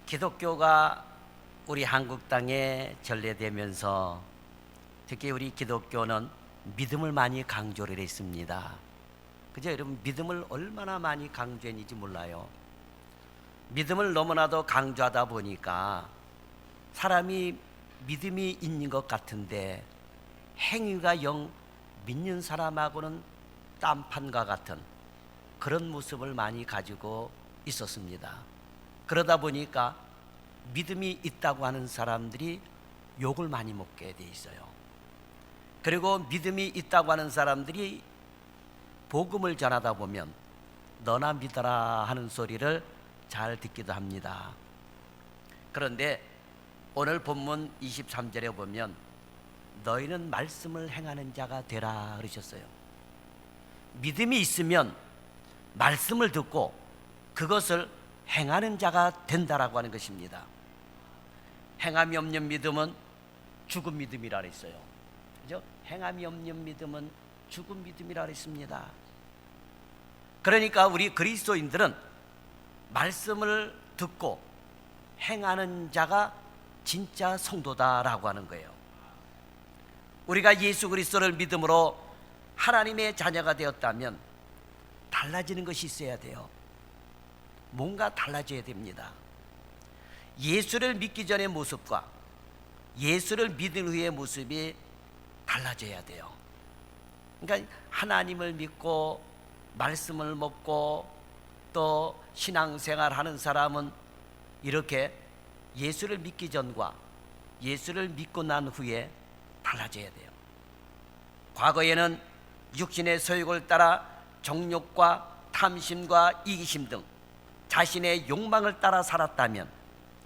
기독교가 우리 한국 땅에 전래되면서 특히 우리 기독교는 믿음을 많이 강조를 했습니다. 그죠? 여러분, 믿음을 얼마나 많이 강조했는지 몰라요. 믿음을 너무나도 강조하다 보니까 사람이 믿음이 있는 것 같은데 행위가 영 믿는 사람하고는 딴판과 같은 그런 모습을 많이 가지고 있었습니다. 그러다 보니까 믿음이 있다고 하는 사람들이 욕을 많이 먹게 돼 있어요. 그리고 믿음이 있다고 하는 사람들이 복음을 전하다 보면 너나 믿어라 하는 소리를 잘 듣기도 합니다. 그런데 오늘 본문 23절에 보면 너희는 말씀을 행하는 자가 되라 그러셨어요. 믿음이 있으면 말씀을 듣고 그것을 행하는 자가 된다라고 하는 것입니다. 행함이 없는 믿음은 죽은 믿음이라 그랬어요. 그죠? 행함이 없는 믿음은 죽은 믿음이라 그랬습니다. 그러니까 우리 그리스도인들은 말씀을 듣고 행하는 자가 진짜 성도다라고 하는 거예요. 우리가 예수 그리스도를 믿음으로 하나님의 자녀가 되었다면 달라지는 것이 있어야 돼요. 뭔가 달라져야 됩니다. 예수를 믿기 전의 모습과 예수를 믿은 후의 모습이 달라져야 돼요. 그러니까 하나님을 믿고 말씀을 먹고 또 신앙생활 하는 사람은 이렇게 예수를 믿기 전과 예수를 믿고 난 후에 달라져야 돼요. 과거에는 육신의 소욕을 따라 정욕과 탐심과 이기심 등 자신의 욕망을 따라 살았다면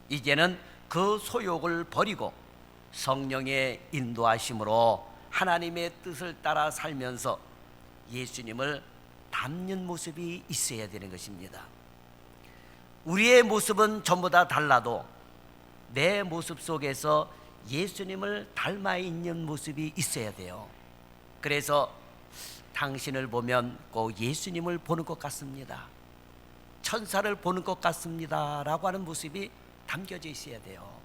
이제는 그 소욕을 버리고 성령의 인도하심으로 하나님의 뜻을 따라 살면서 예수님을 닮는 모습이 있어야 되는 것입니다. 우리의 모습은 전부 다 달라도 내 모습 속에서 예수님을 닮아 있는 모습이 있어야 돼요. 그래서 당신을 보면 꼭 예수님을 보는 것 같습니다. 천사를 보는 것 같습니다 라고 하는 모습이 담겨져 있어야 돼요.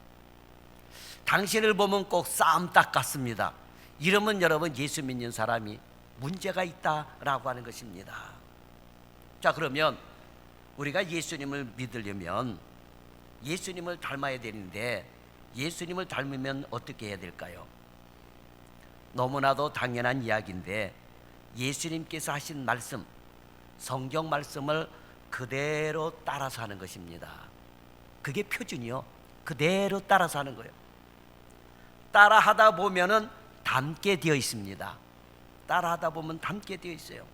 당신을 보면 꼭 쌈딱 같습니다. 이러면 여러분 예수 믿는 사람이 문제가 있다라고 하는 것입니다. 자, 그러면 우리가 예수님을 믿으려면 예수님을 닮아야 되는데 예수님을 닮으면 어떻게 해야 될까요? 너무나도 당연한 이야기인데 예수님께서 하신 말씀, 성경 말씀을 그대로 따라서 하는 것입니다. 그게 표준이요. 그대로 따라서 하는 거예요. 따라하다 보면은 닮게 되어 있습니다. 따라하다 보면 닮게 되어 있어요.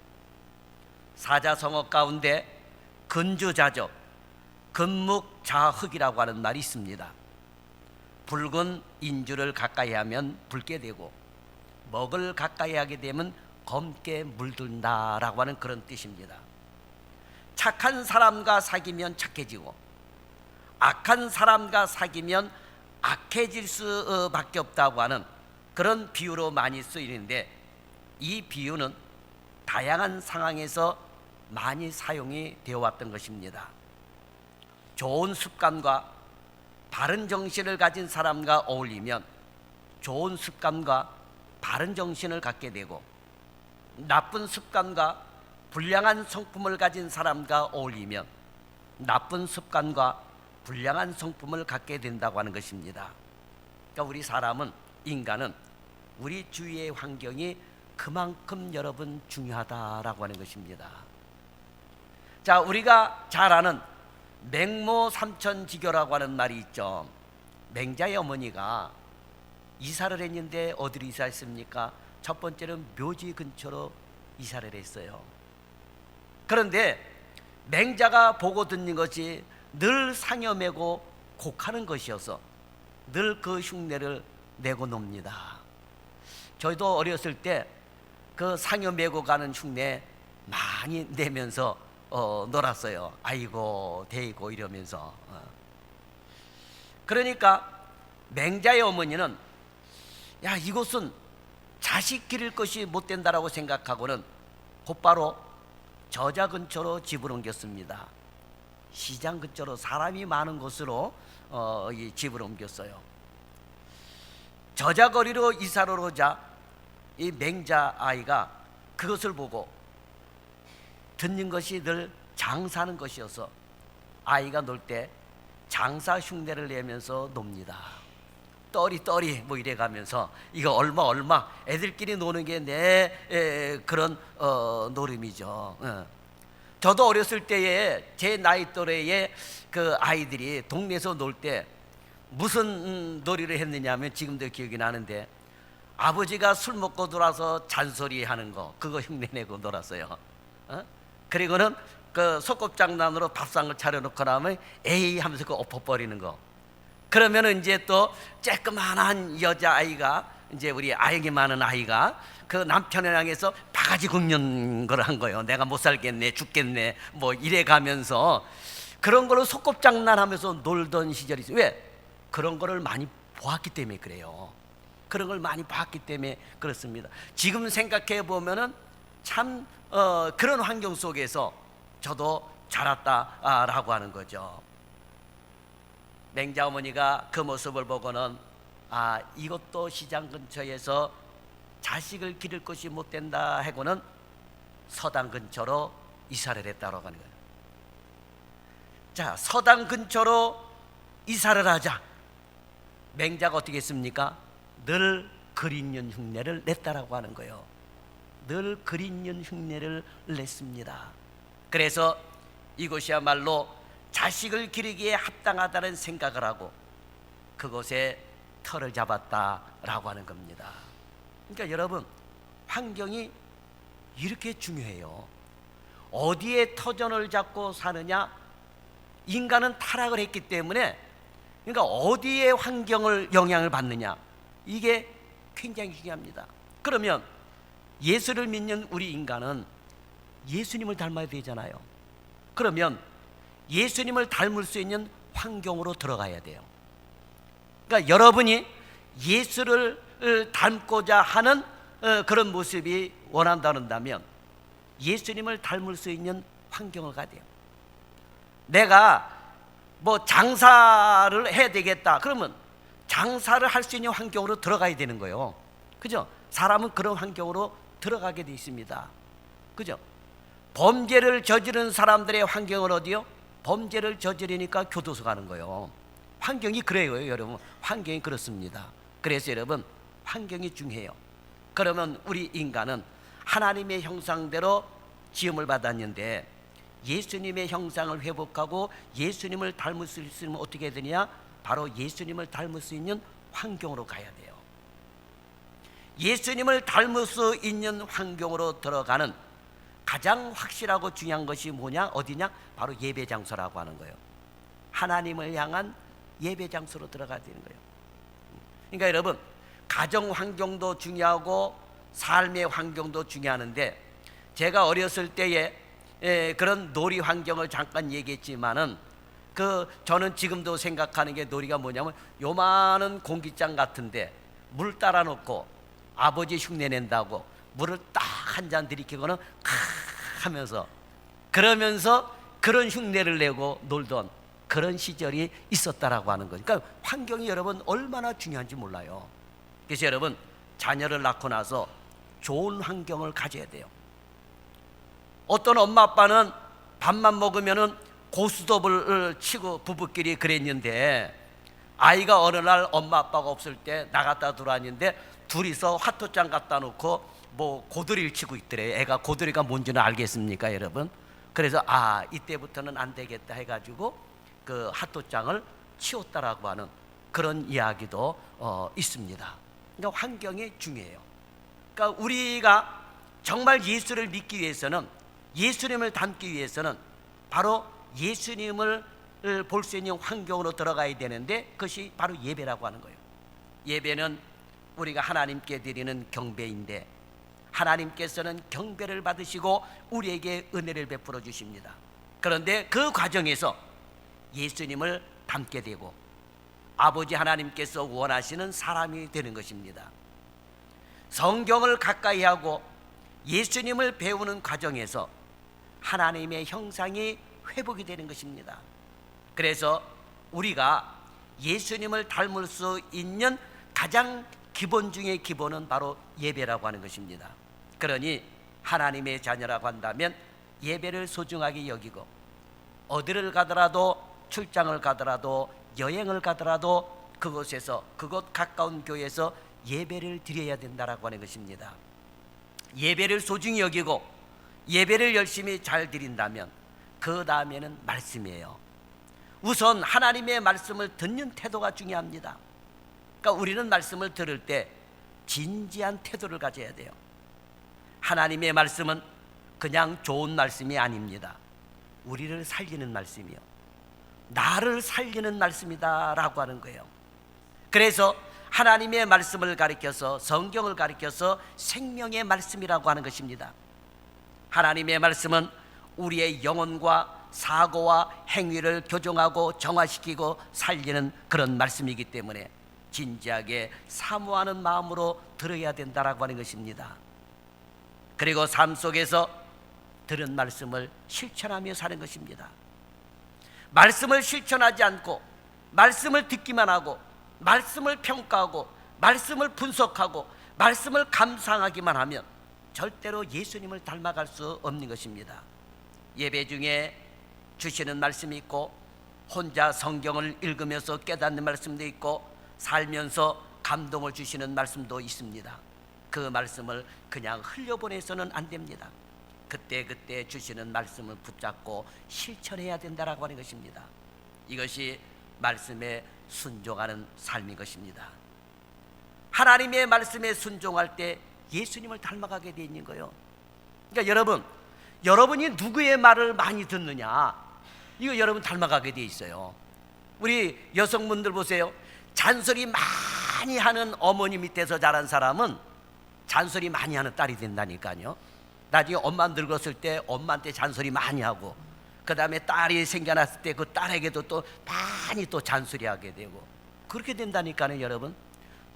사자성어 가운데 근주자적, 근묵자흑이라고 하는 말이 있습니다. 붉은 인주를 가까이 하면 붉게 되고 먹을 가까이 하게 되면 검게 물든다라고 하는 그런 뜻입니다. 착한 사람과 사귀면 착해지고 악한 사람과 사귀면 악해질 수밖에 없다고 하는 그런 비유로 많이 쓰이는데 이 비유는 다양한 상황에서 많이 사용이 되어 왔던 것입니다. 좋은 습관과 바른 정신을 가진 사람과 어울리면 좋은 습관과 바른 정신을 갖게 되고 나쁜 습관과 불량한 성품을 가진 사람과 어울리면 나쁜 습관과 불량한 성품을 갖게 된다고 하는 것입니다. 그러니까 우리 사람은, 인간은 우리 주위의 환경이 그만큼 여러분 중요하다라고 하는 것입니다. 자, 우리가 잘 아는 맹모 삼천지교라고 하는 말이 있죠. 맹자의 어머니가 이사를 했는데 어디로 이사했습니까? 첫 번째는 묘지 근처로 이사를 했어요. 그런데 맹자가 보고 듣는 것이 늘 상여 메고 곡하는 것이어서 늘 그 흉내를 내고 놉니다. 저희도 어렸을 때 그 상여 메고 가는 흉내 많이 내면서 놀았어요. 아이고 대이고 이러면서. 그러니까 맹자의 어머니는 야, 이곳은 자식 기를 것이 못 된다라고 생각하고는 곧바로 저자 근처로 집을 옮겼습니다. 시장 근처로 사람이 많은 곳으로 이 집을 옮겼어요. 저자거리로 이사를 오자 이 맹자 아이가 그것을 보고 듣는 것이 늘 장사하는 것이어서 아이가 놀 때 장사 흉내를 내면서 놉니다. 떠리 뭐 이래 가면서 이거 얼마 애들끼리 노는 게 내 그런 노름이죠. 저도 어렸을 때에 제 나이 또래의 그 아이들이 동네에서 놀 때 무슨 놀이를 했느냐면 지금도 기억이 나는데, 아버지가 술 먹고 돌아서 잔소리하는 거 그거 흉내내고 놀았어요. 그리고는 그 소꿉장난으로 밥상을 차려놓고 나면 에이 하면서 그 엎어버리는 거. 그러면은 이제 또 쬐끄만한 여자아이가, 이제 우리 아역이 많은 아이가 그 남편을 향해서 바가지 긁는 걸 한 거예요. 내가 못 살겠네, 죽겠네, 뭐 이래 가면서 그런 거를 소꿉장난하면서 놀던 시절이 있어요. 왜? 그런 거를 많이 보았기 때문에 그래요. 그런 걸 많이 봤기 때문에 그렇습니다. 지금 생각해 보면은 참 그런 환경 속에서 저도 자랐다라고 하는 거죠. 맹자 어머니가 그 모습을 보고는 이것도 시장 근처에서 자식을 기를 것이 못 된다 하고는 서당 근처로 이사를 했다고 하는 거예요. 자, 서당 근처로 이사를 하자 맹자가 어떻게 했습니까? 늘 그린년 흉내를 냈다라고 하는 거예요. 늘 그린년 흉내를 냈습니다. 그래서 이곳이야말로 자식을 기르기에 합당하다는 생각을 하고 그곳에 터를 잡았다라고 하는 겁니다. 그러니까 여러분, 환경이 이렇게 중요해요. 어디에 터전을 잡고 사느냐? 인간은 타락을 했기 때문에, 그러니까 어디에 환경을 영향을 받느냐, 이게 굉장히 중요합니다. 그러면 예수를 믿는 우리 인간은 예수님을 닮아야 되잖아요. 그러면 예수님을 닮을 수 있는 환경으로 들어가야 돼요. 그러니까 여러분이 예수를 닮고자 하는 그런 모습이 원한다면 예수님을 닮을 수 있는 환경을 가야 돼요. 내가 뭐 장사를 해야 되겠다 그러면 장사를 할 수 있는 환경으로 들어가야 되는 거예요. 그죠? 사람은 그런 환경으로 들어가게 돼 있습니다. 그죠? 범죄를 저지른 사람들의 환경은 어디요? 범죄를 저지르니까 교도소 가는 거예요. 환경이 그래요, 여러분. 환경이 그렇습니다. 그래서 여러분, 환경이 중요해요. 그러면 우리 인간은 하나님의 형상대로 지음을 받았는데 예수님의 형상을 회복하고 예수님을 닮을 수 있으면 어떻게 해야 되냐? 바로 예수님을 닮을 수 있는 환경으로 가야 돼요. 예수님을 닮을 수 있는 환경으로 들어가는 가장 확실하고 중요한 것이 뭐냐? 어디냐? 바로 예배 장소라고 하는 거예요. 하나님을 향한 예배 장소로 들어가야 되는 거예요. 그러니까 여러분, 가정 환경도 중요하고 삶의 환경도 중요하는데, 제가 어렸을 때에 그런 놀이 환경을 잠깐 얘기했지만은 저는 지금도 생각하는 게, 놀이가 뭐냐면 요만한 공기장 같은데 물 따라 놓고 아버지 흉내 낸다고 물을 딱 한 잔 들이키고는 하면서 그러면서 그런 흉내를 내고 놀던 그런 시절이 있었다라고 하는 거죠. 그러니까 환경이 여러분 얼마나 중요한지 몰라요. 그래서 여러분, 자녀를 낳고 나서 좋은 환경을 가져야 돼요. 어떤 엄마 아빠는 밥만 먹으면은 고스톱을 치고 부부끼리 그랬는데, 아이가 어느 날 엄마 아빠가 없을 때 나갔다 들어왔는데 둘이서 화토장 갖다 놓고 뭐 고드리를 치고 있더래요. 애가 고드리가 뭔지는 알겠습니까, 여러분? 그래서 이때부터는 안 되겠다 해가지고 그 화토장을 치웠다라고 하는 그런 이야기도 있습니다. 그러니까 환경이 중요해요. 그러니까 우리가 정말 예수를 믿기 위해서는, 예수님을 닮기 위해서는 바로 예수님을 볼 수 있는 환경으로 들어가야 되는데, 그것이 바로 예배라고 하는 거예요. 예배는 우리가 하나님께 드리는 경배인데, 하나님께서는 경배를 받으시고 우리에게 은혜를 베풀어 주십니다. 그런데 그 과정에서 예수님을 닮게 되고 아버지 하나님께서 원하시는 사람이 되는 것입니다. 성경을 가까이 하고 예수님을 배우는 과정에서 하나님의 형상이 회복이 되는 것입니다. 그래서 우리가 예수님을 닮을 수 있는 가장 기본 중의 기본은 바로 예배라고 하는 것입니다. 그러니 하나님의 자녀라고 한다면 예배를 소중하게 여기고, 어디를 가더라도, 출장을 가더라도, 여행을 가더라도 그곳에서, 그곳 가까운 교회에서 예배를 드려야 된다라고 하는 것입니다. 예배를 소중히 여기고 예배를 열심히 잘 드린다면 그 다음에는 말씀이에요. 우선 하나님의 말씀을 듣는 태도가 중요합니다. 그러니까 우리는 말씀을 들을 때 진지한 태도를 가져야 돼요. 하나님의 말씀은 그냥 좋은 말씀이 아닙니다. 우리를 살리는 말씀이요, 나를 살리는 말씀이다 라고 하는 거예요. 그래서 하나님의 말씀을 가리켜서, 성경을 가리켜서 생명의 말씀이라고 하는 것입니다. 하나님의 말씀은 우리의 영혼과 사고와 행위를 교정하고 정화시키고 살리는 그런 말씀이기 때문에 진지하게 사모하는 마음으로 들어야 된다라고 하는 것입니다. 그리고 삶 속에서 들은 말씀을 실천하며 사는 것입니다. 말씀을 실천하지 않고 말씀을 듣기만 하고 말씀을 평가하고 말씀을 분석하고 말씀을 감상하기만 하면 절대로 예수님을 닮아갈 수 없는 것입니다. 예배 중에 주시는 말씀이 있고, 혼자 성경을 읽으면서 깨닫는 말씀도 있고, 살면서 감동을 주시는 말씀도 있습니다. 그 말씀을 그냥 흘려보내서는 안 됩니다. 그때그때 주시는 말씀을 붙잡고 실천해야 된다라고 하는 것입니다. 이것이 말씀에 순종하는 삶인 것입니다. 하나님의 말씀에 순종할 때 예수님을 닮아가게 되어 있는 거예요. 그러니까 여러분이 누구의 말을 많이 듣느냐, 이거 여러분 닮아가게 되어 있어요. 우리 여성분들 보세요. 잔소리 많이 하는 어머니 밑에서 자란 사람은 잔소리 많이 하는 딸이 된다니까요. 나중에 엄마 늙었을 때 엄마한테 잔소리 많이 하고, 그 다음에 딸이 생겨났을 때 그 딸에게도 또 많이 또 잔소리하게 되고, 그렇게 된다니까요. 여러분,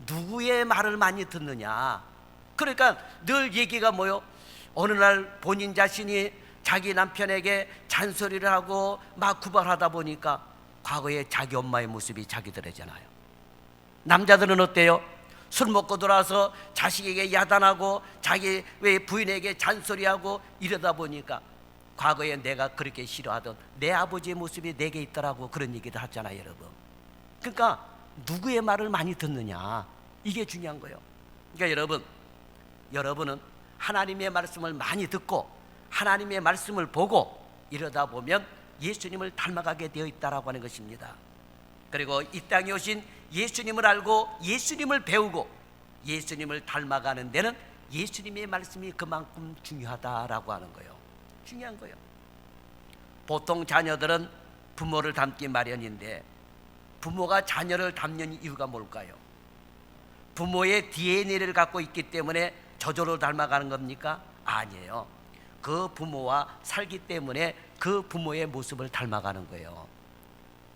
누구의 말을 많이 듣느냐. 그러니까 늘 얘기가 뭐요? 어느 날 본인 자신이 자기 남편에게 잔소리를 하고 막 구박하다 보니까 과거에 자기 엄마의 모습이 자기들이잖아요. 남자들은 어때요? 술 먹고 돌아와서 자식에게 야단하고 자기 왜 부인에게 잔소리하고 이러다 보니까 과거에 내가 그렇게 싫어하던 내 아버지의 모습이 내게 있더라고, 그런 얘기를 하잖아요, 여러분. 그러니까 누구의 말을 많이 듣느냐, 이게 중요한 거예요. 그러니까 여러분은 하나님의 말씀을 많이 듣고 하나님의 말씀을 보고 이러다 보면 예수님을 닮아가게 되어 있다라고 하는 것입니다. 그리고 이 땅에 오신 예수님을 알고 예수님을 배우고 예수님을 닮아가는 데는 예수님의 말씀이 그만큼 중요하다라고 하는 거예요. 중요한 거예요. 보통 자녀들은 부모를 닮기 마련인데 부모가 자녀를 닮는 이유가 뭘까요? 부모의 DNA를 갖고 있기 때문에 저절로 닮아가는 겁니까? 아니에요. 그 부모와 살기 때문에 그 부모의 모습을 닮아가는 거예요.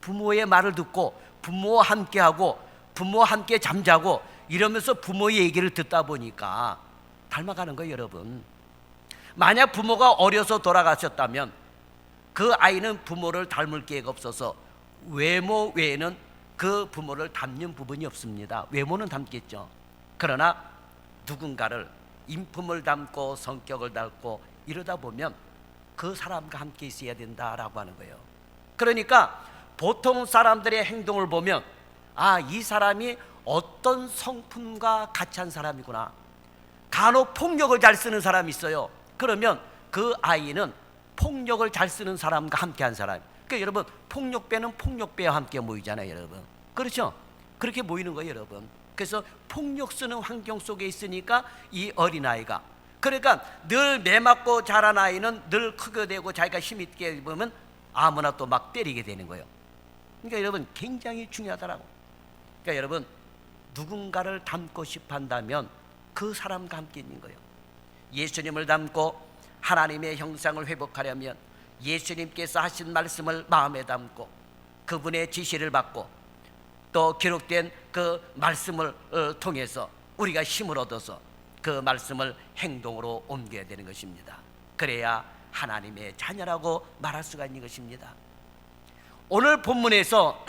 부모의 말을 듣고 부모와 함께하고 부모와 함께 잠자고 이러면서 부모의 얘기를 듣다 보니까 닮아가는 거예요, 여러분. 만약 부모가 어려서 돌아가셨다면 그 아이는 부모를 닮을 기회가 없어서 외모 외에는 그 부모를 닮는 부분이 없습니다. 외모는 닮겠죠. 그러나 누군가를 인품을 닮고 성격을 닮고 이러다 보면 그 사람과 함께 있어야 된다라고 하는 거예요. 그러니까 보통 사람들의 행동을 보면 이 사람이 어떤 성품과 같이 한 사람이구나. 간혹 폭력을 잘 쓰는 사람이 있어요. 그러면 그 아이는 폭력을 잘 쓰는 사람과 함께 한 사람. 그러니까 여러분, 폭력배는 폭력배와 함께 모이잖아요, 여러분. 그렇죠? 그렇게 모이는 거예요, 여러분. 그래서 폭력 쓰는 환경 속에 있으니까 이 어린아이가, 그러니까 늘 매맞고 자란 아이는 늘 크게 되고 자기가 힘 있게 보면 아무나 또 막 때리게 되는 거예요. 그러니까 여러분, 굉장히 중요하더라고. 그러니까 여러분, 누군가를 닮고 싶어 한다면 그 사람과 함께 있는 거예요. 예수님을 닮고 하나님의 형상을 회복하려면 예수님께서 하신 말씀을 마음에 담고 그분의 지시를 받고 또 기록된 그 말씀을 통해서 우리가 힘을 얻어서 그 말씀을 행동으로 옮겨야 되는 것입니다. 그래야 하나님의 자녀라고 말할 수가 있는 것입니다. 오늘 본문에서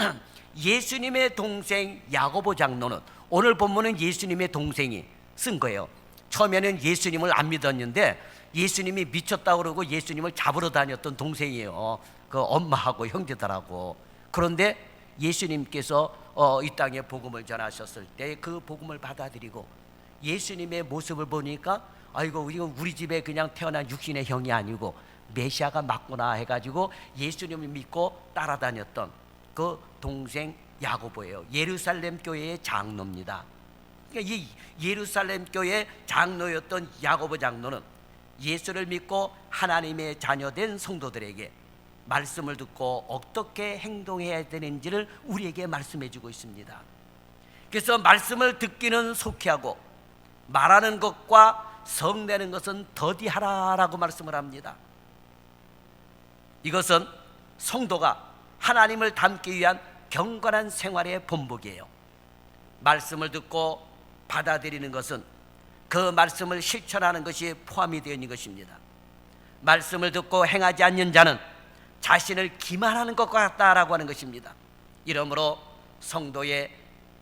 예수님의 동생 야고보 장로는, 오늘 본문은 예수님의 동생이 쓴 거예요. 처음에는 예수님을 안 믿었는데 예수님이 미쳤다고 그러고 예수님을 잡으러 다녔던 동생이에요. 그 엄마하고 형제들하고. 그런데 예수님께서 이 땅에 복음을 전하셨을 때 그 복음을 받아들이고 예수님의 모습을 보니까 아이고 이건 우리 집에 그냥 태어난 육신의 형이 아니고 메시아가 맞구나 해가지고 예수님을 믿고 따라다녔던 그 동생 야고보예요. 예루살렘 교회의 장로입니다. 그러니까 이 예루살렘 교회 장로였던 야고보 장로는 예수를 믿고 하나님의 자녀된 성도들에게 말씀을 듣고 어떻게 행동해야 되는지를 우리에게 말씀해 주고 있습니다. 그래서 말씀을 듣기는 속히하고 말하는 것과 성내는 것은 더디하라라고 말씀을 합니다. 이것은 성도가 하나님을 닮기 위한 경건한 생활의 본보기예요. 말씀을 듣고 받아들이는 것은 그 말씀을 실천하는 것이 포함이 되어 있는 것입니다. 말씀을 듣고 행하지 않는 자는 자신을 기만하는 것 같다라고 하는 것입니다. 이러므로 성도의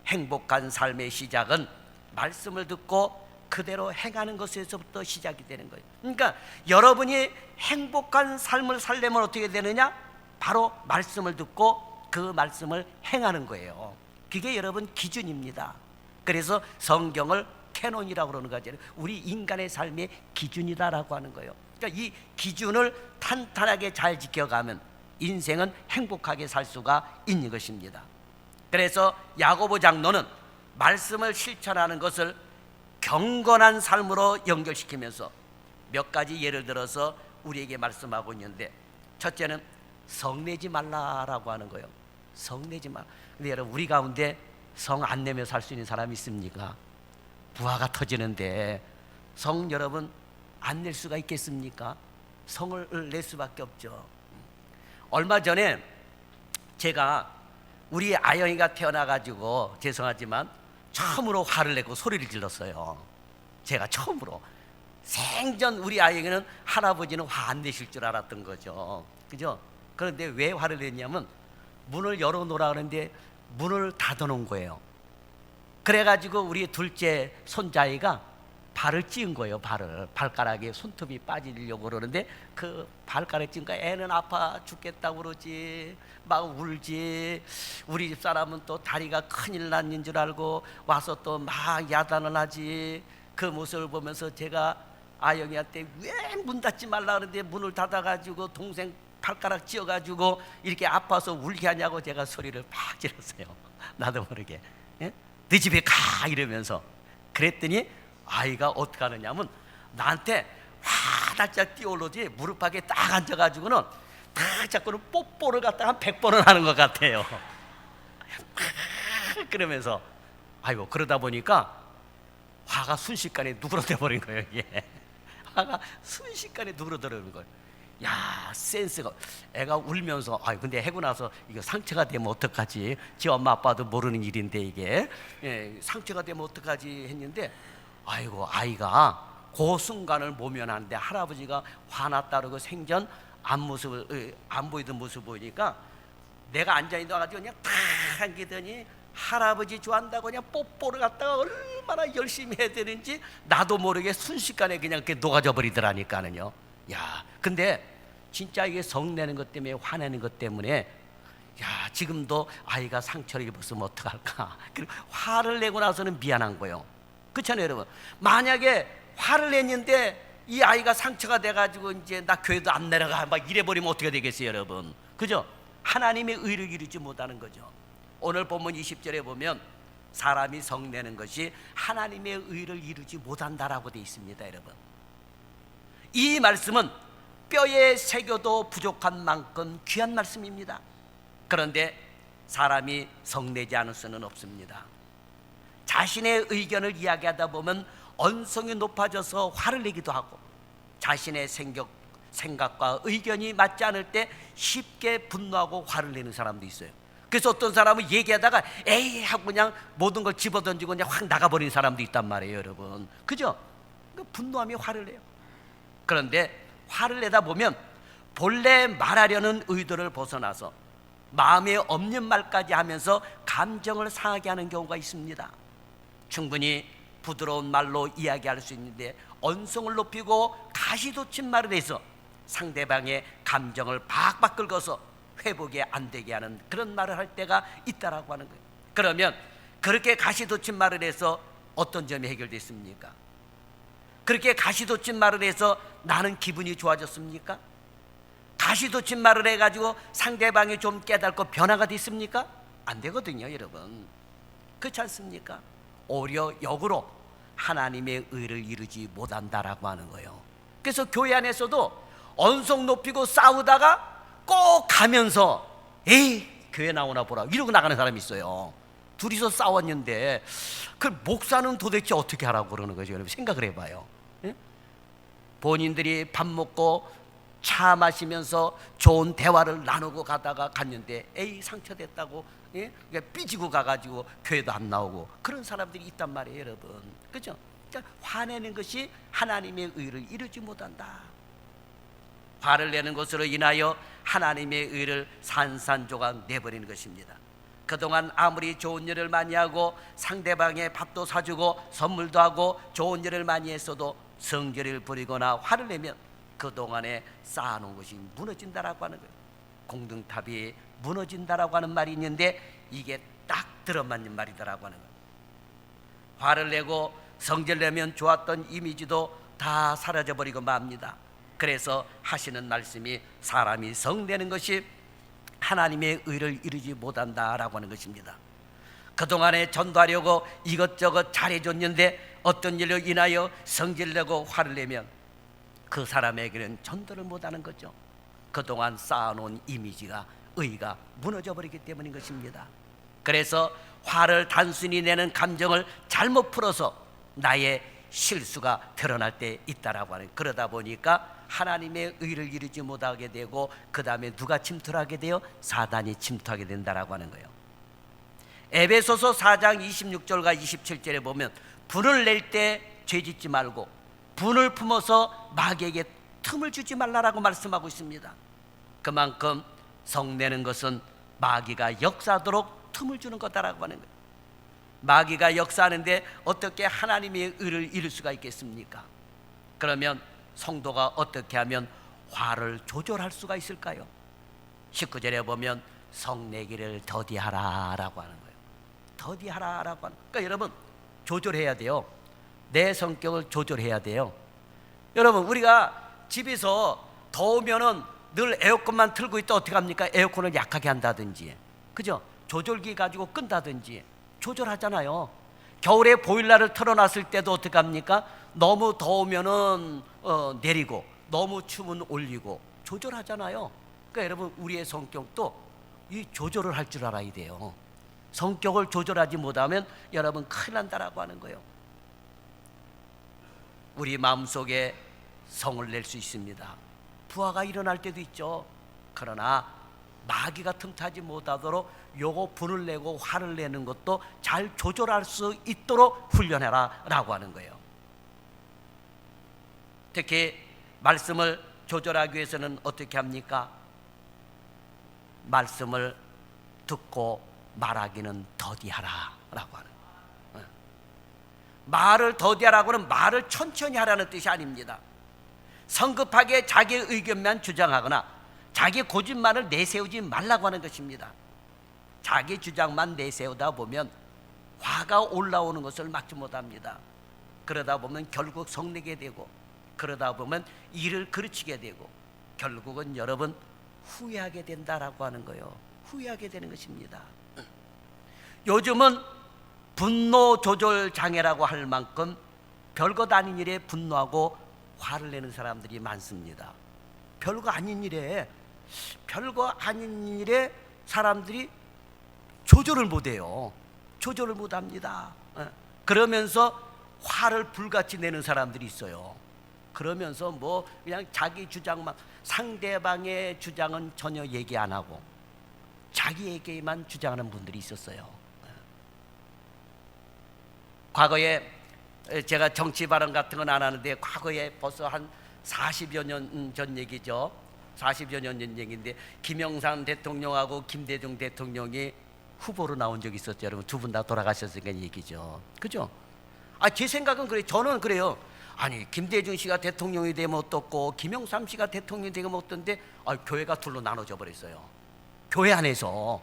행복한 삶의 시작은 말씀을 듣고 그대로 행하는 것에서부터 시작이 되는 거예요. 그러니까 여러분이 행복한 삶을 살려면 어떻게 되느냐? 바로 말씀을 듣고 그 말씀을 행하는 거예요. 그게 여러분 기준입니다. 그래서 성경을 캐논이라고 그러는 거죠. 우리 인간의 삶의 기준이다라고 하는 거예요. 그러니까 이 기준을 탄탄하게 잘 지켜가면 인생은 행복하게 살 수가 있는 것입니다. 그래서 야고보 장로는 말씀을 실천하는 것을 경건한 삶으로 연결시키면서 몇 가지 예를 들어서 우리에게 말씀하고 있는데, 첫째는 성내지 말라라고 하는 거예요. 성내지 말라. 근데 여러분, 우리 가운데 성 안 내며 살 수 있는 사람이 있습니까? 부하가 터지는데 성 여러분 안 낼 수가 있겠습니까? 성을 낼 수밖에 없죠. 얼마 전에 제가 우리 아영이가 태어나가지고 죄송하지만 처음으로 화를 내고 소리를 질렀어요. 제가 처음으로. 생전 우리 아영이는 할아버지는 화 안 내실 줄 알았던 거죠. 그죠? 그런데 왜 화를 냈냐면 문을 열어놓으라 그러는데 문을 닫아놓은 거예요. 그래가지고 우리 둘째 손자아이가 발을 찧은 거예요. 발가락에 손톱이 빠지려고 그러는데 그 발가락 찧으니까 애는 아파 죽겠다고 그러지, 막 울지. 우리 집 사람은 또 다리가 큰일 났는 줄 알고 와서 또 막 야단을 하지. 그 모습을 보면서 제가 아영이한테 왜 문 닫지 말라 그러는데 문을 닫아가지고 동생 발가락 찧어가지고 이렇게 아파서 울게 하냐고 제가 소리를 팍 질렀어요. 나도 모르게. 예? 네 집에 가 이러면서. 그랬더니 아이가 어떻게 하느냐면 나한테 화달짝 뛰어올르지 무릎팍에 딱 앉아가지고는 딱 자꾸는 뽀뽀를 갖다가 한 100번은 하는 것 같아요. 그러면서 아이고, 그러다 보니까 화가 순식간에 누그러져 버린 거예요. 이게 화가 순식간에 누그러져 버린 거예요. 야, 센스가. 애가 울면서 근데 해고 나서 이거 상처가 되면 어떡하지? 지 엄마 아빠도 모르는 일인데 이게 상처가 되면 어떡하지 했는데, 아이고, 아이가 그 순간을 모면하는데 할아버지가 화났다 그러고 생전 안 보이던 모습을 보이니까 내가 앉아있어가지고 그냥 탁 안기더니 할아버지 좋아한다고 그냥 뽀뽀를 갖다가 얼마나 열심히 해야 되는지 나도 모르게 순식간에 그냥 이렇게 녹아져 버리더라니까는요. 야, 근데 진짜 이게 성내는 것 때문에, 화내는 것 때문에, 야, 지금도 아이가 상처를 입었으면 어떡할까. 그리고 화를 내고 나서는 미안한 거예요. 그렇잖아요, 여러분. 만약에 화를 냈는데 이 아이가 상처가 돼가지고 이제 나 교회도 안 내려가 막 이래버리면 어떻게 되겠어요, 여러분? 그죠? 하나님의 의를 이루지 못하는 거죠. 오늘 본문 20절에 보면 사람이 성내는 것이 하나님의 의를 이루지 못한다라고 되어 있습니다, 여러분. 이 말씀은 뼈에 새겨도 부족한 만큼 귀한 말씀입니다. 그런데 사람이 성내지 않을 수는 없습니다. 자신의 의견을 이야기하다 보면 언성이 높아져서 화를 내기도 하고, 자신의 생각과 의견이 맞지 않을 때 쉽게 분노하고 화를 내는 사람도 있어요. 그래서 어떤 사람은 얘기하다가 에이 하고 그냥 모든 걸 집어던지고 그냥 확 나가버리는 사람도 있단 말이에요, 여러분. 그죠? 분노하며 화를 내요. 그런데 화를 내다 보면 본래 말하려는 의도를 벗어나서 마음에 없는 말까지 하면서 감정을 상하게 하는 경우가 있습니다. 충분히 부드러운 말로 이야기할 수 있는데 언성을 높이고 가시돋친 말을 해서 상대방의 감정을 박박 긁어서 회복이 안 되게 하는 그런 말을 할 때가 있다라고 하는 거예요. 그러면 그렇게 가시돋친 말을 해서 어떤 점이 해결됐습니까? 그렇게 가시돋친 말을 해서 나는 기분이 좋아졌습니까? 가시돋친 말을 해가지고 상대방이 좀 깨닫고 변화가 됐습니까? 안 되거든요, 여러분. 그렇지 않습니까? 오히려 역으로 하나님의 의를 이루지 못한다라고 하는 거예요. 그래서 교회 안에서도 언성 높이고 싸우다가 꼭 가면서 에이 교회 나오나 보라 이러고 나가는 사람이 있어요. 둘이서 싸웠는데 그 목사는 도대체 어떻게 하라고 그러는 거죠? 여러분 생각을 해봐요. 예? 본인들이 밥 먹고 차 마시면서 좋은 대화를 나누고 가다가 갔는데 에이 상처됐다고, 예? 삐지고 가가지고 교회도 안 나오고 그런 사람들이 있단 말이에요, 여러분. 그죠? 그러니까 화내는 것이 하나님의 의를 이루지 못한다. 화를 내는 것으로 인하여 하나님의 의를 산산조각 내버리는 것입니다. 그동안 아무리 좋은 일을 많이 하고 상대방의 밥도 사주고 선물도 하고 좋은 일을 많이 했어도 성질을 부리거나 화를 내면 그동안에 쌓아놓은 것이 무너진다라고 하는 거예요. 공등탑이 무너진다라고 하는 말이 있는데 이게 딱 들어맞는 말이다라고 하는 거예요. 화를 내고 성질내면 좋았던 이미지도 다 사라져버리고 맙니다. 그래서 하시는 말씀이 사람이 성내는 것이 하나님의 의를 이루지 못한다라고 하는 것입니다. 그동안에 전도하려고 이것저것 잘해줬는데 어떤 일로 인하여 성질내고 화를 내면 그 사람에게는 전도를 못하는 거죠. 그동안 쌓아놓은 이미지가 의가 무너져버리기 때문인 것입니다. 그래서 화를 단순히 내는 감정을 잘못 풀어서 나의 실수가 드러날 때 있다라고 하는, 그러다 보니까 하나님의 의를 이루지 못하게 되고 그 다음에 누가 침투하게 돼요? 사단이 침투하게 된다라고 하는 거예요. 에베소서 4장 26절과 27절에 보면 분을 낼 때 죄짓지 말고 분을 품어서 마귀에게 틈을 주지 말라라고 말씀하고 있습니다. 그만큼 성내는 것은 마귀가 역사하도록 틈을 주는 거다라고 하는 거예요. 마귀가 역사하는데 어떻게 하나님의 의를 이룰 수가 있겠습니까? 그러면 성도가 어떻게 하면 화를 조절할 수가 있을까요? 19절에 보면 성내기를 더디하라라고 하는 거예요. 더디하라라고 하는 거예요. 그러니까 여러분 조절해야 돼요. 내 성격을 조절해야 돼요. 여러분 우리가 집에서 더우면은 늘 에어컨만 틀고 있다 어떻게 합니까? 에어컨을 약하게 한다든지, 그죠? 조절기 가지고 끈다든지 조절하잖아요. 겨울에 보일러를 틀어놨을 때도 어떻게 합니까? 너무 더우면은 내리고 너무 추우면 올리고 조절하잖아요. 그러니까 여러분 우리의 성격도 이 조절을 할 줄 알아야 돼요. 성격을 조절하지 못하면 여러분 큰일 난다라고 하는 거예요. 우리 마음속에 성을 낼 수 있습니다. 부하가 일어날 때도 있죠. 그러나 마귀가 틈타지 못하도록 요거 분을 내고 화를 내는 것도 잘 조절할 수 있도록 훈련해라 라고 하는 거예요. 특히 말씀을 조절하기 위해서는 어떻게 합니까? 말씀을 듣고 말하기는 더디하라 라고 하는 거예요. 말을 더디하라고는 말을 천천히 하라는 뜻이 아닙니다. 성급하게 자기 의견만 주장하거나 자기 고집만을 내세우지 말라고 하는 것입니다. 자기 주장만 내세우다 보면 화가 올라오는 것을 막지 못합니다. 그러다 보면 결국 성내게 되고 그러다 보면 일을 그르치게 되고 결국은 여러분 후회하게 된다라고 하는 거예요. 후회하게 되는 것입니다. 요즘은 분노 조절 장애라고 할 만큼 별것 아닌 일에 분노하고 화를 내는 사람들이 많습니다. 별거 아닌 일에 사람들이 조절을 못해요. 조절을 못합니다. 그러면서 화를 불같이 내는 사람들이 있어요. 그러면서 뭐 그냥 자기 주장만, 상대방의 주장은 전혀 얘기 안 하고 자기에게만 주장하는 분들이 있었어요. 과거에 제가 정치 발언 같은 건 안 하는데 과거에 벌써 한 40여 년 전 얘기죠. 40여 년 전 얘기인데 김영삼 대통령하고 김대중 대통령이 후보로 나온 적이 있었죠. 여러분 두 분 다 돌아가셨으니까 얘기죠. 그죠? 제 생각은 그래요. 저는 그래요. 아니 김대중 씨가 대통령이 되면 어떻고 김영삼 씨가 대통령이 되면 어떤데 교회가 둘로 나눠져 버렸어요. 교회 안에서.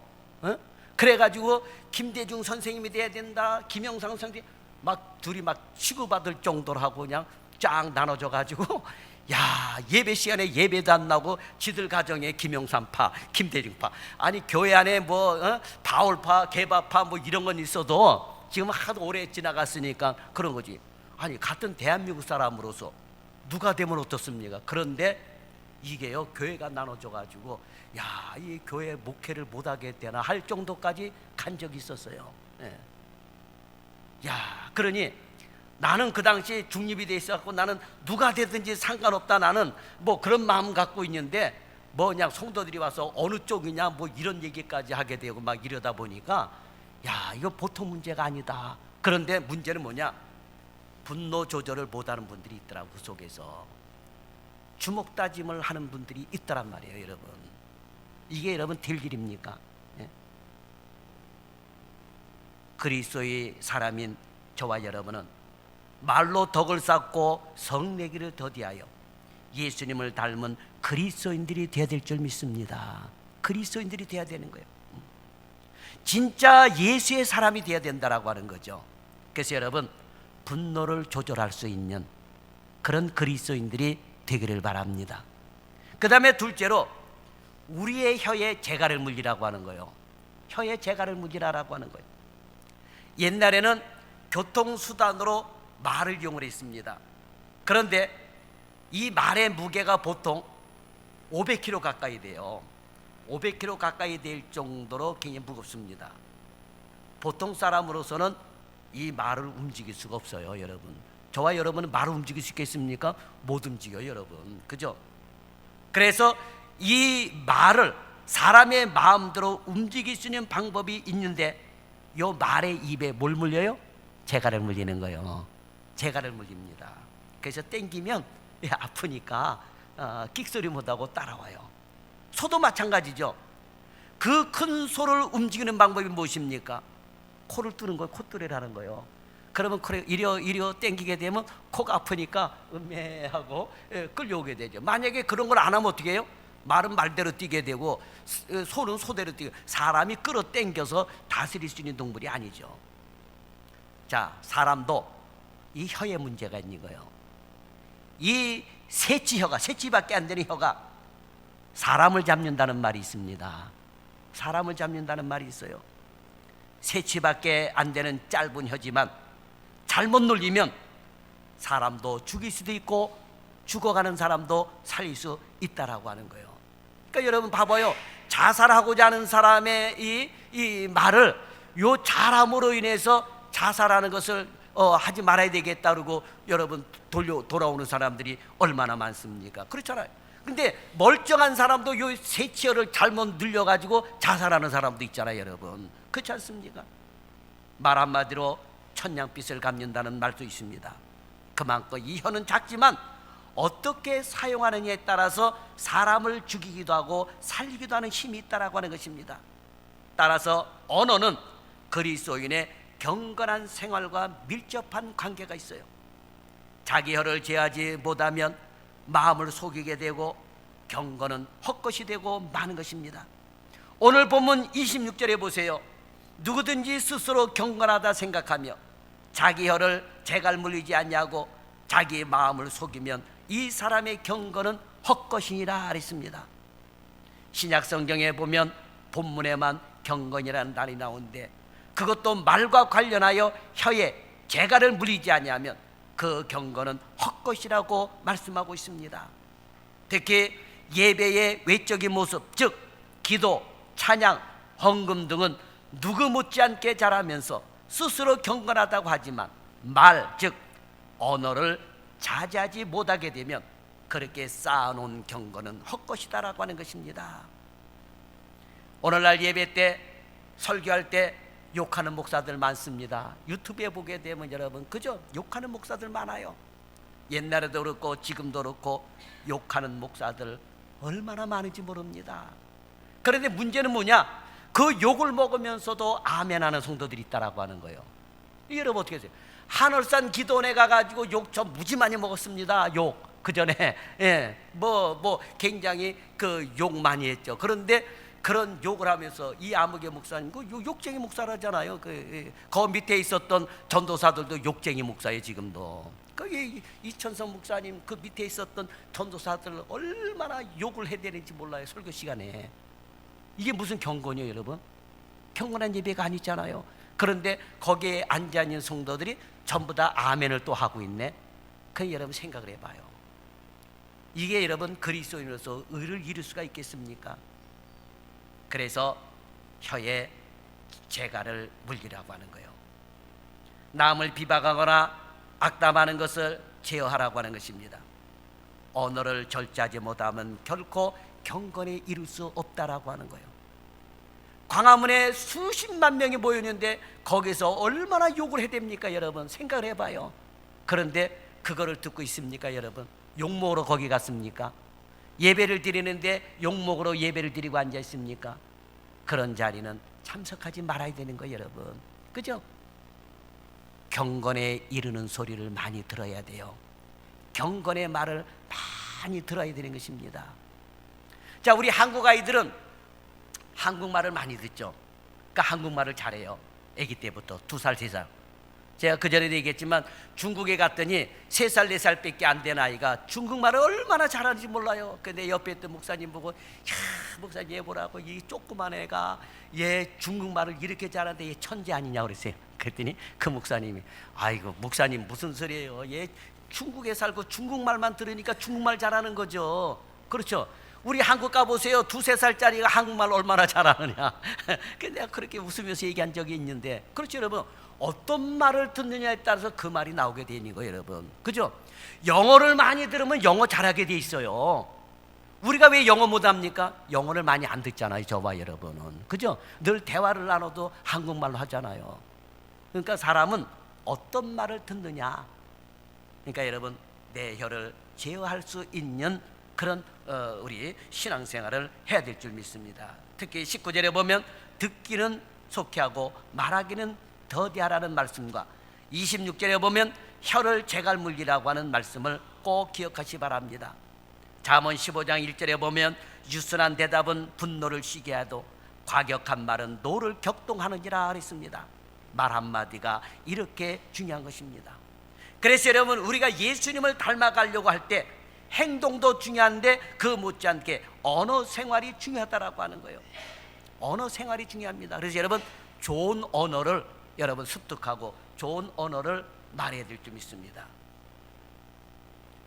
그래가지고 김대중 선생님이 돼야 된다, 김영삼 선생님 막 둘이 막 치고받을 정도로 하고 그냥 쫙 나눠져 가지고 야, 예배 시간에 예배도 안 나오고 지들 가정에 김영삼파, 김대중파. 아니 교회 안에 뭐 바울파, 개바파 뭐 이런 건 있어도 지금 하도 오래 지나갔으니까 그런 거지. 아니 같은 대한민국 사람으로서 누가 되면 어떻습니까? 그런데 이게요, 교회가 나눠져 가지고 야, 이 교회 목회를 못하게 되나 할 정도까지 간 적이 있었어요. 예. 야, 그러니 나는 그 당시 중립이 돼 있어갖고 나는 누가 되든지 상관없다, 나는 뭐 그런 마음 갖고 있는데 뭐 그냥 성도들이 와서 어느 쪽이냐 뭐 이런 얘기까지 하게 되고 막 이러다 보니까 야, 이거 보통 문제가 아니다. 그런데 문제는 뭐냐? 분노 조절을 못하는 분들이 있더라고. 그 속에서 주먹 다짐을 하는 분들이 있더란 말이에요. 여러분, 이게 여러분 될 일입니까? 예? 그리스도의 사람인 저와 여러분은 말로 덕을 쌓고 성내기를 더디하여 예수님을 닮은 그리스도인들이 되어야 될 줄 믿습니다. 그리스도인들이 되어야 되는 거예요. 진짜 예수의 사람이 되어야 된다라고 하는 거죠. 그래서 여러분, 분노를 조절할 수 있는 그런 그리스도인들이 되기를 바랍니다. 그 다음에 둘째로 우리의 혀에 재갈을 물리라고 하는 거예요. 혀에 재갈을 물리라고 하는 거예요. 옛날에는 교통수단으로 말을 이용을 했습니다. 그런데 이 말의 무게가 보통 500kg 가까이 돼요. 500kg 가까이 될 정도로 굉장히 무겁습니다. 보통 사람으로서는 이 말을 움직일 수가 없어요. 여러분, 저와 여러분은 말을 움직일 수 있겠습니까? 못 움직여요, 여러분. 그죠? 그래서 이 말을 사람의 마음대로 움직일 수 있는 방법이 있는데 이 말의 입에 뭘 물려요? 재갈을 물리는 거예요. 재갈을 물립니다. 그래서 땡기면 아프니까 끽소리 못하고 따라와요. 소도 마찬가지죠. 그 큰 소를 움직이는 방법이 무엇입니까? 코를 뚫는 거예요. 콧뚜레라는 거예요. 그러면 이려 땡기게 되면 코가 아프니까 음메하고 끌려오게 되죠. 만약에 그런 걸 안 하면 어떻게 해요? 말은 말대로 뛰게 되고 소는 소대로 뛰고, 사람이 끌어 당겨서 다스릴 수 있는 동물이 아니죠. 자, 사람도 이 혀에 문제가 있는 거예요. 이 새치혀가, 새치밖에 안 되는 혀가 사람을 잡는다는 말이 있습니다. 사람을 잡는다는 말이 있어요. 새치밖에 안 되는 짧은 혀지만 잘못 눌리면 사람도 죽일 수도 있고 죽어가는 사람도 살릴 수 있다라고 하는 거예요. 그러니까 여러분 봐봐요. 자살하고자 하는 사람의 이 말을 요 잘함으로 인해서 자살하는 것을 하지 말아야 되겠다 그러고 여러분 돌아오는 사람들이 얼마나 많습니까? 그렇잖아요. 근데 멀쩡한 사람도 요 새치어를 잘못 늘려가지고 자살하는 사람도 있잖아요, 여러분. 그렇지 않습니까? 말 한마디로 천냥빚을 갚는다는 말도 있습니다. 그만큼 이 혀는 작지만 어떻게 사용하느냐에 따라서 사람을 죽이기도 하고 살리기도 하는 힘이 있다라고 하는 것입니다. 따라서 언어는 그리스도인의 경건한 생활과 밀접한 관계가 있어요. 자기 혀를 제하지 못하면 마음을 속이게 되고 경건은 헛것이 되고 마는 것입니다. 오늘 본문 26절에 보세요. 누구든지 스스로 경건하다 생각하며 자기 혀를 재갈 물리지 않냐고 자기의 마음을 속이면 이 사람의 경건은 헛것이니라 그랬습니다. 신약 성경에 보면 본문에만 경건이라는 단이 나오는데 그것도 말과 관련하여 혀에 재갈을 물리지 않냐면 그 경건은 헛것이라고 말씀하고 있습니다. 특히 예배의 외적인 모습, 즉 기도, 찬양, 헌금 등은 누구 못지않게 잘하면서 스스로 경건하다고 하지만 말, 즉 언어를 자제하지 못하게 되면 그렇게 쌓아놓은 경건은 헛것이다라고 하는 것입니다. 오늘날 예배 때 설교할 때 욕하는 목사들 많습니다. 유튜브에 보게 되면 여러분 그죠? 욕하는 목사들 많아요. 옛날에도 그렇고 지금도 그렇고 욕하는 목사들 얼마나 많은지 모릅니다. 그런데 문제는 뭐냐? 그 욕을 먹으면서도 아멘하는 성도들이 있다라고 하는 거예요. 여러분 어떻게 하세요? 하늘산 기도원에 가가지고 욕 저 무지 많이 먹었습니다. 욕 그 전에 굉장히 그 욕 많이 했죠. 그런데 그런 욕을 하면서 이 아무개 목사님 그 욕쟁이 목사라잖아요. 그 밑에 있었던 전도사들도 욕쟁이 목사예요. 지금도 그 이천성 목사님 그 밑에 있었던 전도사들 얼마나 욕을 해야 되는지 몰라요. 설교 시간에. 이게 무슨 경건이에요, 여러분? 경건한 예배가 아니잖아요. 그런데 거기에 앉아있는 성도들이 전부 다 아멘을 또 하고 있네. 그 여러분 생각을 해봐요. 이게 여러분 그리스도인으로서 의를 이룰 수가 있겠습니까? 그래서 혀에 재갈을 물리라고 하는 거예요. 남을 비방하거나 악담하는 것을 제어하라고 하는 것입니다. 언어를 절제하지 못하면 결코 경건에 이룰 수 없다라고 하는 거예요. 광화문에 수십만 명이 모였는데 거기서 얼마나 욕을 해야 됩니까, 여러분? 생각을 해봐요. 그런데 그거를 듣고 있습니까, 여러분? 욕먹으러 거기 갔습니까? 예배를 드리는데 욕먹으러 예배를 드리고 앉아 있습니까? 그런 자리는 참석하지 말아야 되는 거예요, 여러분. 그죠? 경건에 이르는 소리를 많이 들어야 돼요. 경건의 말을 많이 들어야 되는 것입니다. 자, 우리 한국 아이들은 한국말을 많이 듣죠. 그러니까 한국말을 잘해요. 아기 때부터 2살, 3살. 제가 그전에도 얘기했지만 중국에 갔더니 3살, 4살 밖에 안 된 아이가 중국말을 얼마나 잘하는지 몰라요. 근데 옆에 있던 목사님 보고, 야, 목사님 얘 보라고, 이 조그만 애가 얘 중국말을 이렇게 잘하는데 얘 천재 아니냐 그랬어요. 그랬더니 그 목사님이, 아이고 목사님 무슨 소리예요? 얘 중국에 살고 중국말만 들으니까 중국말 잘하는 거죠. 그렇죠? 우리 한국 가보세요. 2, 3살짜리가 한국말 얼마나 잘하느냐. 근데 내가 그렇게 웃으면서 얘기한 적이 있는데, 그렇죠 여러분? 어떤 말을 듣느냐에 따라서 그 말이 나오게 되는 거예요, 여러분. 그죠? 영어를 많이 들으면 영어 잘하게 돼 있어요. 우리가 왜 영어 못합니까? 영어를 많이 안 듣잖아요, 저와 여러분은. 그죠? 늘 대화를 나눠도 한국말로 하잖아요. 그러니까 사람은 어떤 말을 듣느냐. 그러니까 여러분, 내 혀를 제어할 수 있는 그런 우리 신앙생활을 해야 될 줄 믿습니다. 특히 19절에 보면 듣기는 속히 하고 말하기는 더디하라는 말씀과 26절에 보면 혀를 재갈 물리라고 하는 말씀을 꼭 기억하시 바랍니다. 잠언 15장 1절에 보면 유순한 대답은 분노를 쉬게 하도 과격한 말은 노를 격동하느니라 그랬습니다. 말 한마디가 이렇게 중요한 것입니다. 그래서 여러분, 우리가 예수님을 닮아가려고 할 때 행동도 중요한데 그 못지않게 언어 생활이 중요하다라고 하는 거예요. 언어 생활이 중요합니다. 그래서 여러분, 좋은 언어를 여러분 습득하고 좋은 언어를 말해야 될 줄 믿습니다.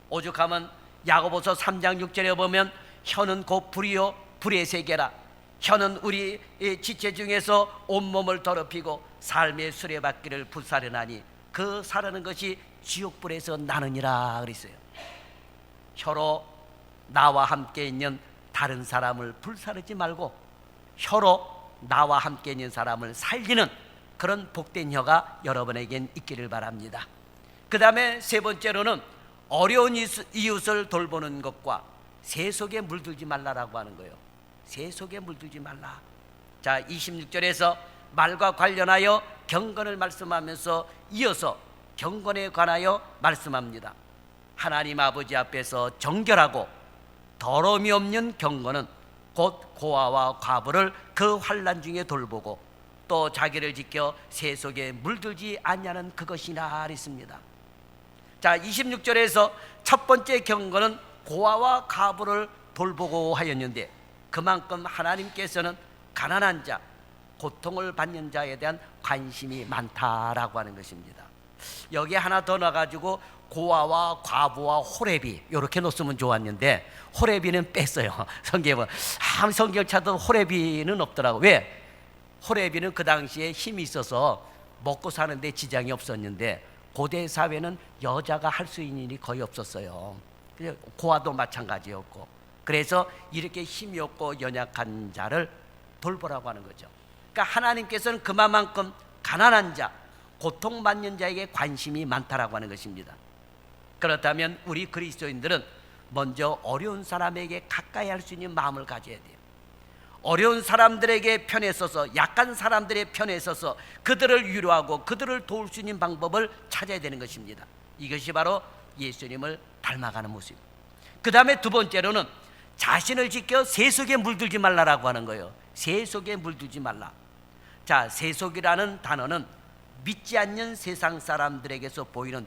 오죽하면 야고보서 3장 6절에 보면 혀는 곧 불이요 불의 세계라. 혀는 우리 지체 중에서 온몸을 더럽히고 삶의 수레바퀴를 불사르나니 그 사르는 것이 지옥불에서 나느니라 그랬어요. 혀로 나와 함께 있는 다른 사람을 불사르지 말고 혀로 나와 함께 있는 사람을 살리는 그런 복된 혀가 여러분에겐 있기를 바랍니다. 그 다음에 세 번째로는 어려운 이웃을 돌보는 것과 새 속에 물들지 말라라고 하는 거예요. 새 속에 물들지 말라. 자, 26절에서 말과 관련하여 경건을 말씀하면서 이어서 경건에 관하여 말씀합니다. 하나님 아버지 앞에서 정결하고 더러움이 없는 경건은 곧 고아와 과부를 그 환난 중에 돌보고 또 자기를 지켜 새 속에 물들지 않냐는 그것이나 했습니다. 자, 26절에서 첫 번째 경건은 고아와 과부를 돌보고 하였는데 그만큼 하나님께서는 가난한 자, 고통을 받는 자에 대한 관심이 많다라고 하는 것입니다. 여기에 하나 더 넣어가지고 고아와 과부와 호레비 이렇게 놓으면 좋았는데 호레비는 뺐어요. 성경은 아무 성경 찾아도 호레비는 없더라고. 왜? 호레비는 그 당시에 힘이 있어서 먹고 사는데 지장이 없었는데 고대 사회는 여자가 할 수 있는 일이 거의 없었어요. 고아도 마찬가지였고, 그래서 이렇게 힘이 없고 연약한 자를 돌보라고 하는 거죠. 그러니까 하나님께서는 그만큼 가난한 자, 고통받는 자에게 관심이 많다라고 하는 것입니다. 그렇다면 우리 그리스도인들은 먼저 어려운 사람에게 가까이 할 수 있는 마음을 가져야 돼요. 어려운 사람들에게 편에 서서, 약한 사람들의 편에 서서 그들을 위로하고 그들을 도울 수 있는 방법을 찾아야 되는 것입니다. 이것이 바로 예수님을 닮아가는 모습. 그 다음에 두 번째로는 자신을 지켜 세속에 물들지 말라라고 하는 거예요. 세속에 물들지 말라. 자, 세속이라는 단어는 믿지 않는 세상 사람들에게서 보이는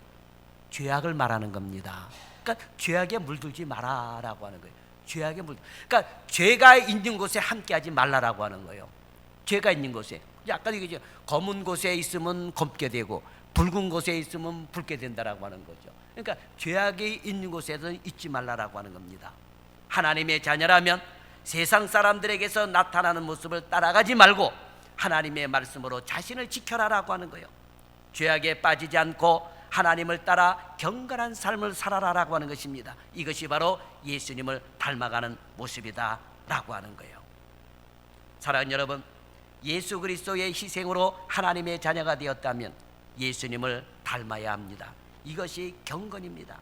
죄악을 말하는 겁니다. 그러니까 죄악에 물들지 마라라고 하는 거예요. 죄악에 그러니까 죄가 있는 곳에 함께하지 말라라고 하는 거예요. 죄가 있는 곳에, 아까 얘기했죠. 검은 곳에 있으면 검게 되고 붉은 곳에 있으면 붉게 된다라고 하는 거죠. 그러니까 죄악이 있는 곳에는 있지 말라라고 하는 겁니다. 하나님의 자녀라면 세상 사람들에게서 나타나는 모습을 따라가지 말고 하나님의 말씀으로 자신을 지켜라라고 하는 거예요. 죄악에 빠지지 않고 하나님을 따라 경건한 삶을 살아라라고 하는 것입니다. 이것이 바로 예수님을 닮아가는 모습이다 라고 하는 거예요. 사랑하는 여러분, 예수 그리스도의 희생으로 하나님의 자녀가 되었다면 예수님을 닮아야 합니다. 이것이 경건입니다.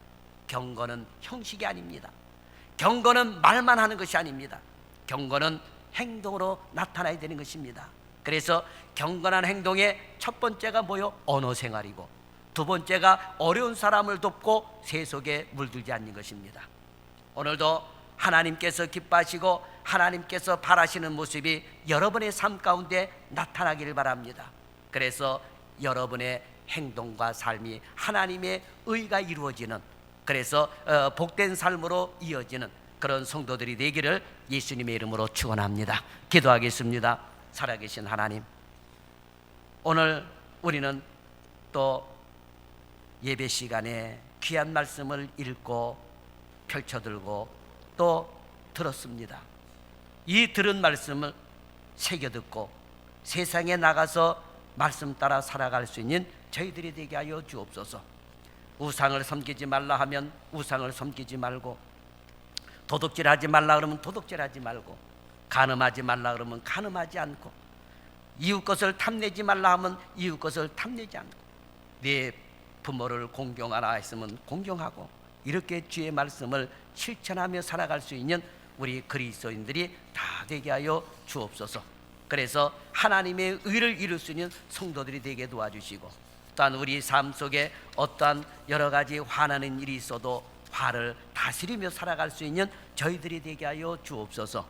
경건은 형식이 아닙니다. 경건은 말만 하는 것이 아닙니다. 경건은 행동으로 나타나야 되는 것입니다. 그래서 경건한 행동의 첫 번째가 뭐요? 언어 생활이고, 두 번째가 어려운 사람을 돕고 세속에 물들지 않는 것입니다. 오늘도 하나님께서 기뻐하시고 하나님께서 바라시는 모습이 여러분의 삶 가운데 나타나기를 바랍니다. 그래서 여러분의 행동과 삶이 하나님의 의가 이루어지는, 그래서 복된 삶으로 이어지는 그런 성도들이 되기를 예수님의 이름으로 축원합니다. 기도하겠습니다. 살아계신 하나님, 오늘 우리는 또 예배 시간에 귀한 말씀을 읽고 펼쳐들고 또 들었습니다. 이 들은 말씀을 새겨듣고 세상에 나가서 말씀 따라 살아갈 수 있는 저희들이 되게 하여 주옵소서. 우상을 섬기지 말라 하면 우상을 섬기지 말고, 도둑질하지 말라 그러면 도둑질하지 말고, 간음하지 말라 그러면 간음하지 않고, 이웃 것을 탐내지 말라 하면 이웃 것을 탐내지 않고, 네 부모를 공경하라 했으면 공경하고, 이렇게 주의 말씀을 실천하며 살아갈 수 있는 우리 그리스도인들이 다 되게 하여 주옵소서. 그래서 하나님의 의를 이룰 수 있는 성도들이 되게 도와주시고, 또한 우리 삶 속에 어떠한 여러 가지 화나는 일이 있어도 화를 다스리며 살아갈 수 있는 저희들이 되게 하여 주옵소서.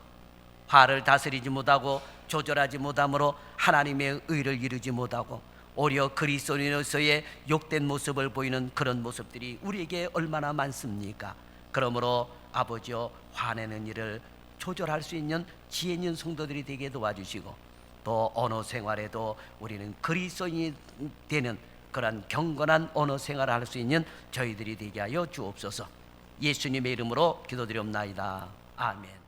화를 다스리지 못하고 조절하지 못함으로 하나님의 의를 이루지 못하고 오히려 그리스도인으로서의 욕된 모습을 보이는 그런 모습들이 우리에게 얼마나 많습니까? 그러므로 아버지여, 화내는 일을 조절할 수 있는 지혜 있는 성도들이 되게 도와주시고, 또 언어 생활에도 우리는 그리스도인이 되는 그런 경건한 언어 생활을 할 수 있는 저희들이 되게 하여 주옵소서. 예수님의 이름으로 기도드리옵나이다. 아멘.